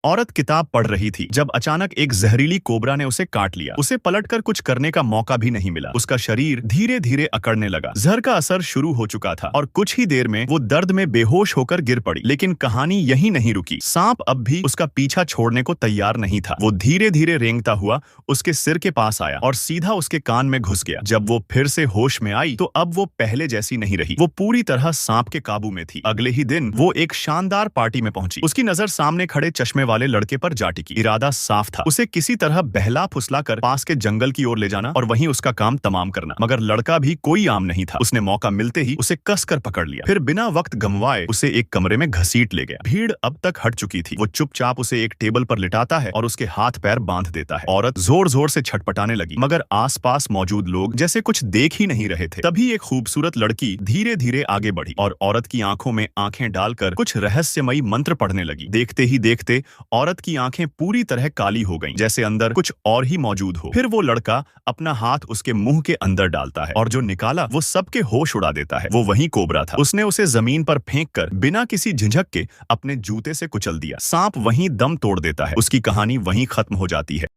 औरत किताब पढ़ रही थी जब अचानक एक जहरीली कोबरा ने उसे काट लिया। उसे पलटकर कुछ करने का मौका भी नहीं मिला। उसका शरीर धीरे धीरे अकड़ने लगा। जहर का असर शुरू हो चुका था और कुछ ही देर में वो दर्द में बेहोश होकर गिर पड़ी। लेकिन कहानी यहीं नहीं रुकी। सांप अब भी उसका पीछा छोड़ने को तैयार नहीं था। वो धीरे धीरे रेंगता हुआ उसके सिर के पास आया और सीधा उसके कान में घुस गया। जब वो फिर से होश में आई तो अब वो पहले जैसी नहीं रही। वो पूरी तरह सांप के काबू में थी। अगले ही दिन वो एक शानदार पार्टी में पहुंची। उसकी नजर सामने खड़े चश्मे वाले लड़के पर जा टिकी। इरादा साफ था, उसे किसी तरह बहला फुसला कर पास के जंगल की ओर ले जाना और वहीं उसका काम तमाम करना। मगर लड़का भी कोई आम नहीं था। उसने मौका मिलते ही उसे कसकर पकड़ लिया, फिर बिना वक्त गंवाए उसे एक कमरे में घसीट ले गया। भीड़ अब तक हट चुकी थी। वो चुपचाप उसे एक टेबल पर लिटाता है और उसके हाथ पैर बांध देता है। औरत जोर जोर से छटपटाने लगी, मगर आसपास मौजूद लोग जैसे कुछ देख ही नहीं रहे थे। तभी एक खूबसूरत लड़की धीरे धीरे आगे बढ़ी और औरत की आंखों में आंखें डालकर कुछ रहस्यमयी मंत्र पढ़ने लगी। देखते ही देखते औरत की आंखें पूरी तरह काली हो गईं, जैसे अंदर कुछ और ही मौजूद हो। फिर वो लड़का अपना हाथ उसके मुंह के अंदर डालता है और जो निकाला वो सबके होश उड़ा देता है। वो वही कोबरा था। उसने उसे जमीन पर फेंककर बिना किसी झिझक के अपने जूते से कुचल दिया। सांप वहीं दम तोड़ देता है। उसकी कहानी वहीं खत्म हो जाती है।